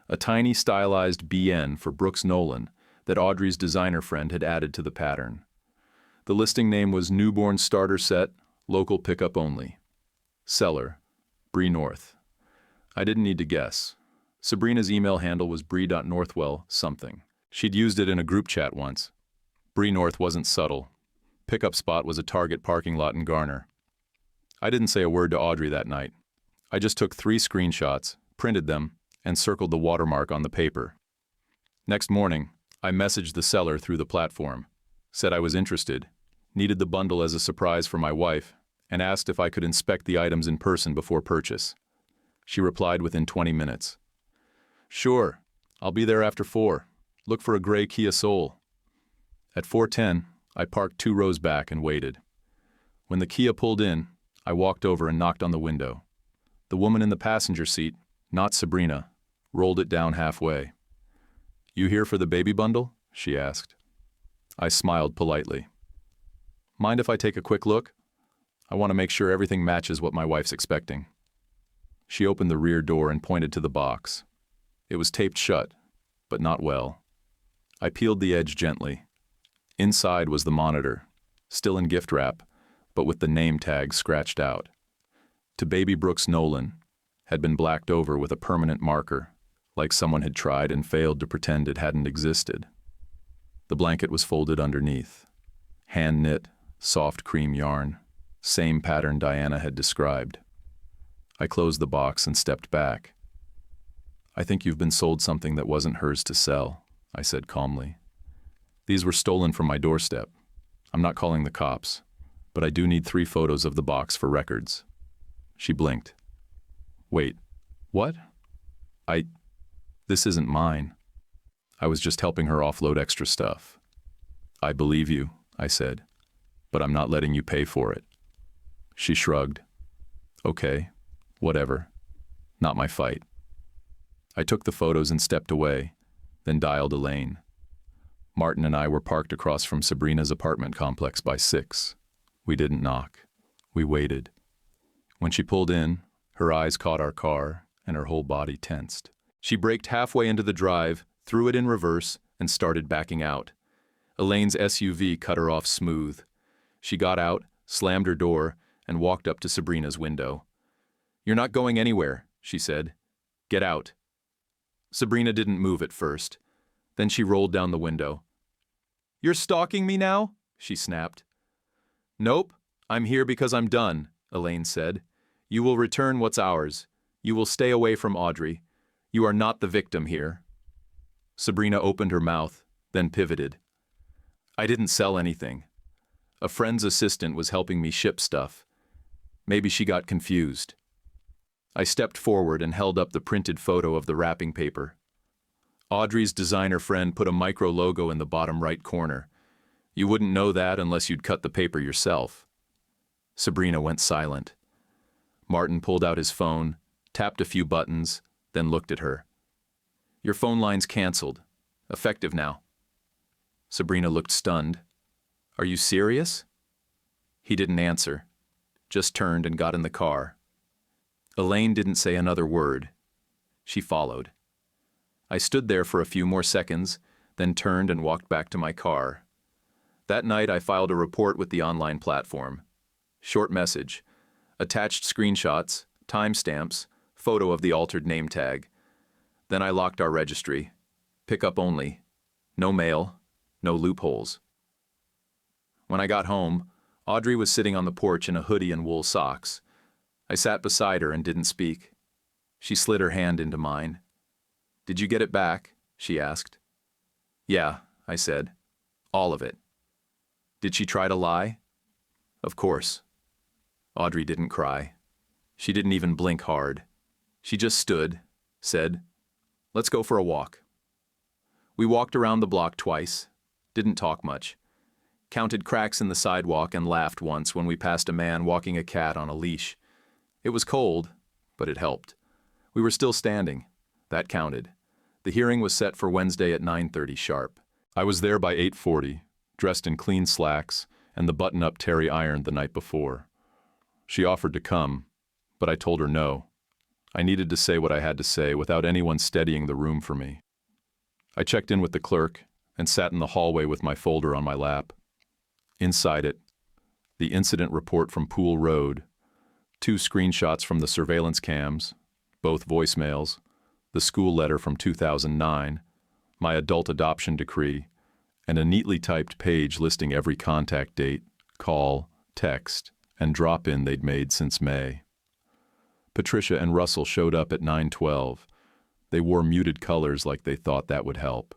A tiny stylized BN for Brooks Nolan that Audrey's designer friend had added to the pattern. The listing name was Newborn Starter Set, Local Pickup Only. Seller, Bree North. I didn't need to guess. Sabrina's email handle was bree.northwell something. She'd used it in a group chat once. Bree North wasn't subtle. Pickup spot was a Target parking lot in Garner. I didn't say a word to Audrey that night. I just took 3 screenshots, printed them, and circled the watermark on the paper. Next morning, I messaged the seller through the platform, said I was interested, needed the bundle as a surprise for my wife, and asked if I could inspect the items in person before purchase. She replied within 20 minutes. "Sure, I'll be there after 4. Look for a gray Kia Soul." At 4:10, I parked 2 rows back and waited. When the Kia pulled in, I walked over and knocked on the window. The woman in the passenger seat, not Sabrina, rolled it down halfway. "You here for the baby bundle?" she asked. I smiled politely. "Mind if I take a quick look? I want to make sure everything matches what my wife's expecting." She opened the rear door and pointed to the box. It was taped shut, but not well. I peeled the edge gently. Inside was the monitor, still in gift wrap, but with the name tag scratched out. To Baby Brooks Nolan, had been blacked over with a permanent marker, like someone had tried and failed to pretend it hadn't existed. The blanket was folded underneath. Hand-knit, soft cream yarn, same pattern Diana had described. I closed the box and stepped back. "I think you've been sold something that wasn't hers to sell," I said calmly. "These were stolen from my doorstep. I'm not calling the cops, but I do need 3 photos of the box for records." She blinked. "Wait, what? This isn't mine." I was just helping her offload extra stuff. "I believe you," I said, "but I'm not letting you pay for it." She shrugged. "Okay, whatever. Not my fight." I took the photos and stepped away, then dialed Elaine. Martin and I were parked across from Sabrina's apartment complex by 6. We didn't knock. We waited. When she pulled in, her eyes caught our car, and her whole body tensed. She braked halfway into the drive, threw it in reverse, and started backing out. Elaine's SUV cut her off smooth. She got out, slammed her door, and walked up to Sabrina's window. "You're not going anywhere," she said. "Get out." Sabrina didn't move at first. Then she rolled down the window. "You're stalking me now?" she snapped. "Nope, I'm here because I'm done," Elaine said. "You will return what's ours. You will stay away from Audrey. You are not the victim here." Sabrina opened her mouth, then pivoted. "I didn't sell anything. A friend's assistant was helping me ship stuff. Maybe she got confused." I stepped forward and held up the printed photo of the wrapping paper. Audrey's designer friend put a micro logo in the bottom right corner. You wouldn't know that unless you'd cut the paper yourself. Sabrina went silent. Martin pulled out his phone, tapped a few buttons, then looked at her. "Your phone line's canceled. Effective now." Sabrina looked stunned. "Are you serious?" He didn't answer, just turned and got in the car. Elaine didn't say another word. She followed. I stood there for a few more seconds, then turned and walked back to my car. That night I filed a report with the online platform. Short message. Attached screenshots, timestamps, photo of the altered name tag. Then I locked our registry. Pickup only. No mail. No loopholes. When I got home, Audrey was sitting on the porch in a hoodie and wool socks. I sat beside her and didn't speak. She slid her hand into mine. "Did you get it back?" she asked. "Yeah," I said. "All of it." "Did she try to lie?" "Of course." Audrey didn't cry. She didn't even blink hard. She just stood, said, "Let's go for a walk." We walked around the block twice, didn't talk much, counted cracks in the sidewalk and laughed once when we passed a man walking a cat on a leash. It was cold, but it helped. We were still standing. That counted. The hearing was set for Wednesday at 9:30 sharp. I was there by 8:40, dressed in clean slacks and the button-up Terry ironed the night before. She offered to come, but I told her no. I needed to say what I had to say without anyone steadying the room for me. I checked in with the clerk and sat in the hallway with my folder on my lap. Inside it, the incident report from Poole Road, 2 screenshots from the surveillance cams, both voicemails, the school letter from 2009, my adult adoption decree, and a neatly typed page listing every contact date, call, text, and drop-in they'd made since May. Patricia and Russell showed up at 9:12. They wore muted colors like they thought that would help.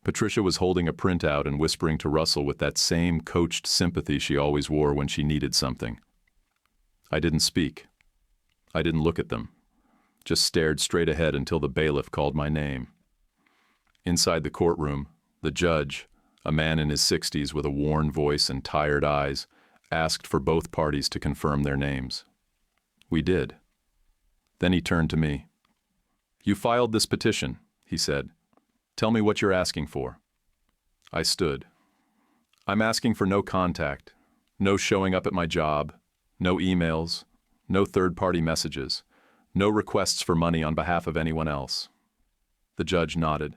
Patricia was holding a printout and whispering to Russell with that same coached sympathy she always wore when she needed something. I didn't speak. I didn't look at them. Just stared straight ahead until the bailiff called my name. Inside the courtroom, the judge, a man in his 60s with a worn voice and tired eyes, asked for both parties to confirm their names. We did. Then he turned to me. "You filed this petition," he said. "Tell me what you're asking for." I stood. "I'm asking for no contact, no showing up at my job, no emails, no third-party messages, no requests for money on behalf of anyone else." The judge nodded.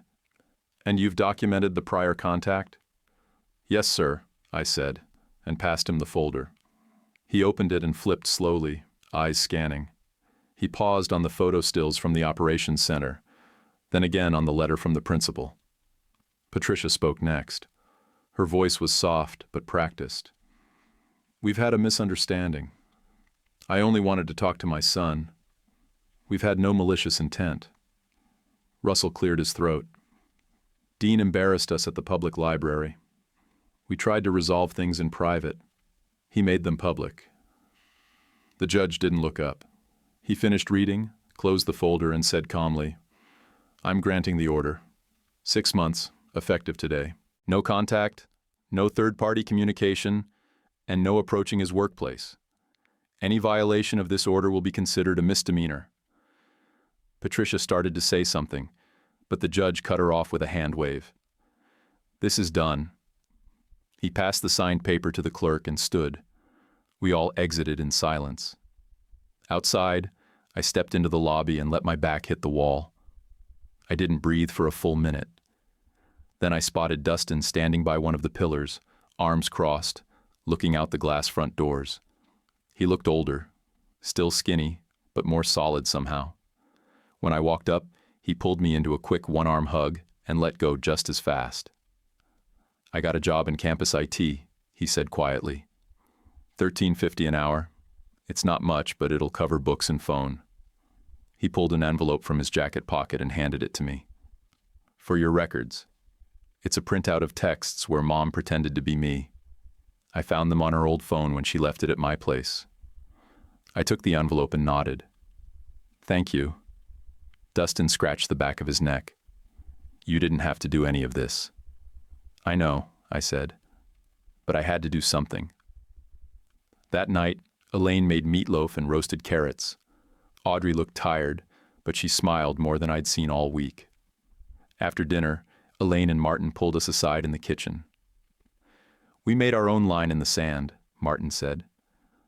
"And you've documented the prior contact?" "Yes, sir," I said, and passed him the folder. He opened it and flipped slowly, eyes scanning. He paused on the photo stills from the operations center, then again on the letter from the principal. Patricia spoke next. Her voice was soft but practiced. "We've had a misunderstanding. I only wanted to talk to my son. We've had no malicious intent." Russell cleared his throat. "Dean embarrassed us at the public library. We tried to resolve things in private. He made them public." The judge didn't look up. He finished reading, closed the folder, and said calmly, "I'm granting the order. 6 months, effective today. No contact, no third-party communication, and no approaching his workplace. Any violation of this order will be considered a misdemeanor." Patricia started to say something, but the judge cut her off with a hand wave. This is done. He passed the signed paper to the clerk and stood. We all exited in silence. Outside, I stepped into the lobby and let my back hit the wall. I didn't breathe for a full minute. Then I spotted Dustin standing by one of the pillars, arms crossed, looking out the glass front doors. He looked older, still skinny, but more solid somehow. When I walked up, he pulled me into a quick one-arm hug and let go just as fast. "I got a job in campus IT," he said quietly. $13.50 an hour. It's not much, but it'll cover books and phone. He pulled an envelope from his jacket pocket and handed it to me. "For your records." It's a printout of texts where Mom pretended to be me. I found them on her old phone when she left it at my place. I took the envelope and nodded. "Thank you." Dustin scratched the back of his neck. "You didn't have to do any of this." "I know," I said, "but I had to do something." That night, Elaine made meatloaf and roasted carrots. Audrey looked tired, but she smiled more than I'd seen all week. After dinner, Elaine and Martin pulled us aside in the kitchen. "We made our own line in the sand," Martin said.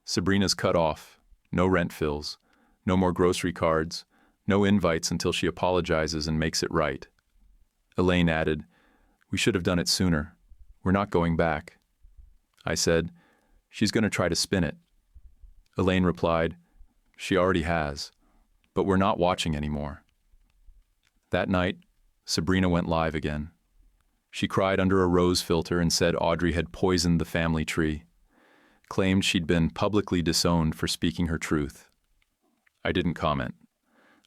"Sabrina's cut off. No rent fills. No more grocery cards. No invites until she apologizes and makes it right." Elaine added, "We should have done it sooner. We're not going back." I said, "She's going to try to spin it." Elaine replied, "She already has, but we're not watching anymore." That night, Sabrina went live again. She cried under a rose filter and said Audrey had poisoned the family tree, claimed she'd been publicly disowned for speaking her truth. I didn't comment.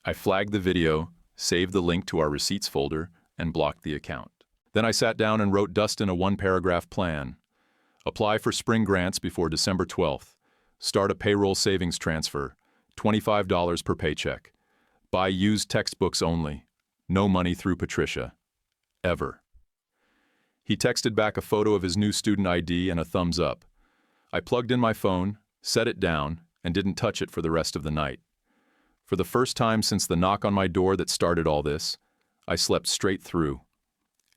I flagged the video, saved the link to our receipts folder, and blocked the account. Then I sat down and wrote Dustin a one-paragraph plan. Apply for spring grants before December 12th. Start a payroll savings transfer, $25 per paycheck. Buy used textbooks only. No money through Patricia. Ever. He texted back a photo of his new student ID and a thumbs up. I plugged in my phone, set it down, and didn't touch it for the rest of the night. For the first time since the knock on my door that started all this, I slept straight through.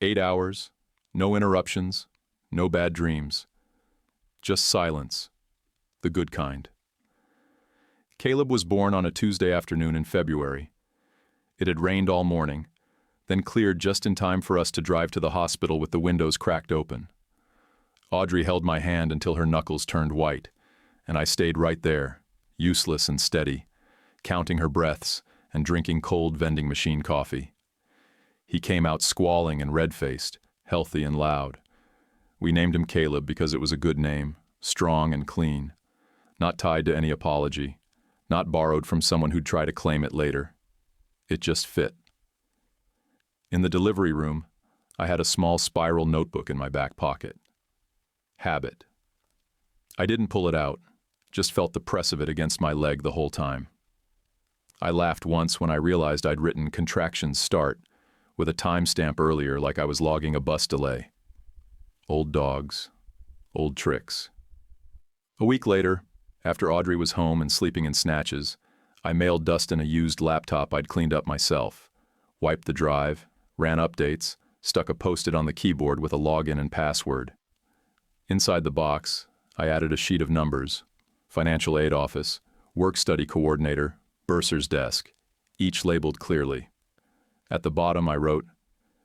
8 hours, no interruptions, no bad dreams. Just silence. The good kind. Caleb was born on a Tuesday afternoon in February. It had rained all morning, then cleared just in time for us to drive to the hospital with the windows cracked open. Audrey held my hand until her knuckles turned white, and I stayed right there, useless and steady, counting her breaths and drinking cold vending machine coffee. He came out squalling and red-faced, healthy and loud. We named him Caleb because it was a good name, strong and clean, not tied to any apology, not borrowed from someone who'd try to claim it later. It just fit. In the delivery room, I had a small spiral notebook in my back pocket. Habit. I didn't pull it out, just felt the press of it against my leg the whole time. I laughed once when I realized I'd written contractions start with a timestamp earlier like I was logging a bus delay. Old dogs. Old tricks. A week later, after Audrey was home and sleeping in snatches, I mailed Dustin a used laptop I'd cleaned up myself, wiped the drive, ran updates, stuck a Post-it on the keyboard with a login and password. Inside the box, I added a sheet of numbers: financial aid office, work-study coordinator, bursar's desk, each labeled clearly. At the bottom I wrote,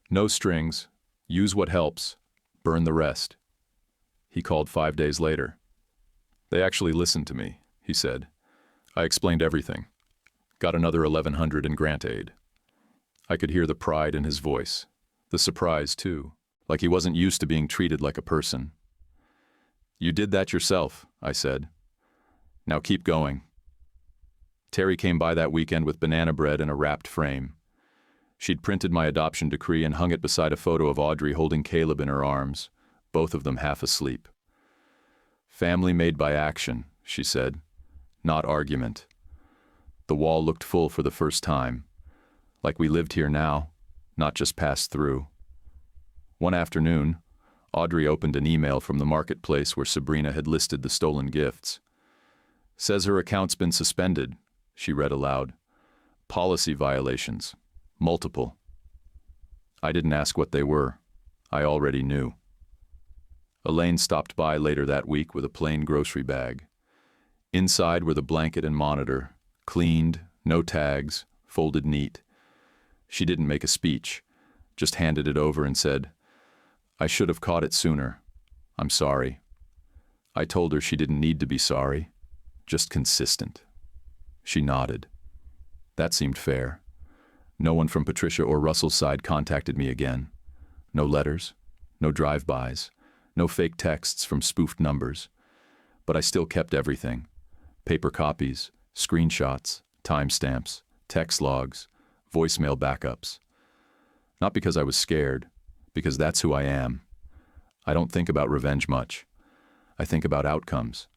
"No strings, use what helps, burn the rest." He called 5 days later. "They actually listened to me," he said. "I explained everything. Got another $1,100 in grant aid." I could hear the pride in his voice, the surprise too, like he wasn't used to being treated like a person. "You did that yourself," I said. "Now keep going." Terry came by that weekend with banana bread in a wrapped frame. She'd printed my adoption decree and hung it beside a photo of Audrey holding Caleb in her arms, both of them half asleep. "Family made by action," she said, "not argument." The wall looked full for the first time, like we lived here now, not just passed through. One afternoon, Audrey opened an email from the marketplace where Sabrina had listed the stolen gifts. "Says her account's been suspended," she read aloud. "Policy violations. Multiple." I didn't ask what they were. I already knew. Elaine stopped by later that week with a plain grocery bag. Inside were the blanket and monitor, cleaned, no tags, folded neat. She didn't make a speech, just handed it over and said, "I should have caught it sooner. I'm sorry." I told her she didn't need to be sorry, just consistent. She nodded. That seemed fair. No one from Patricia or Russell's side contacted me again. No letters, no drive-bys, no fake texts from spoofed numbers. But I still kept everything. Paper copies, screenshots, timestamps, text logs, voicemail backups. Not because I was scared, because that's who I am. I don't think about revenge much. I think about outcomes.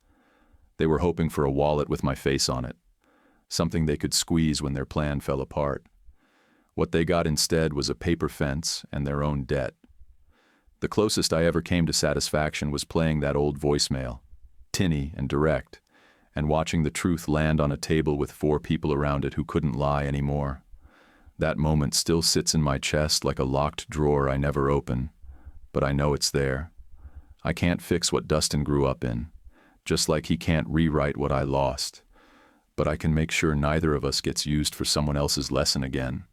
They were hoping for a wallet with my face on it, something they could squeeze when their plan fell apart. What they got instead was a paper fence and their own debt. The closest I ever came to satisfaction was playing that old voicemail, tinny and direct, and watching the truth land on a table with 4 people around it who couldn't lie anymore. That moment still sits in my chest like a locked drawer I never open, but I know it's there. I can't fix what Dustin grew up in, just like he can't rewrite what I lost, but I can make sure neither of us gets used for someone else's lesson again.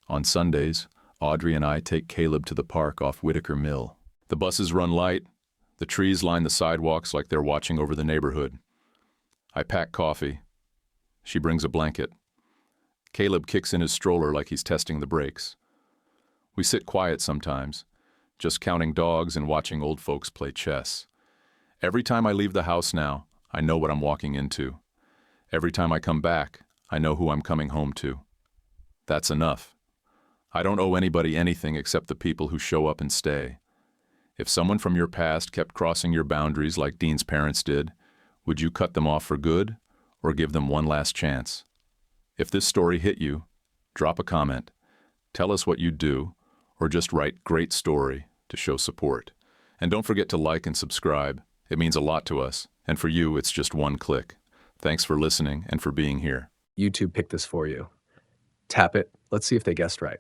On Sundays, Audrey and I take Caleb to the park off Whitaker Mill. The buses run light, the trees line the sidewalks like they're watching over the neighborhood. I pack coffee. She brings a blanket. Caleb kicks in his stroller like he's testing the brakes. We sit quiet sometimes, just counting dogs and watching old folks play chess. Every time I leave the house now, I know what I'm walking into. Every time I come back, I know who I'm coming home to. That's enough. I don't owe anybody anything except the people who show up and stay. If someone from your past kept crossing your boundaries like Dean's parents did, would you cut them off for good or give them one last chance? If this story hit you, drop a comment. Tell us what you'd do, or just write "great story" to show support. And don't forget to like and subscribe. It means a lot to us, and for you, it's just one click. Thanks for listening and for being here. YouTube picked this for you. Tap it. Let's see if they guessed right.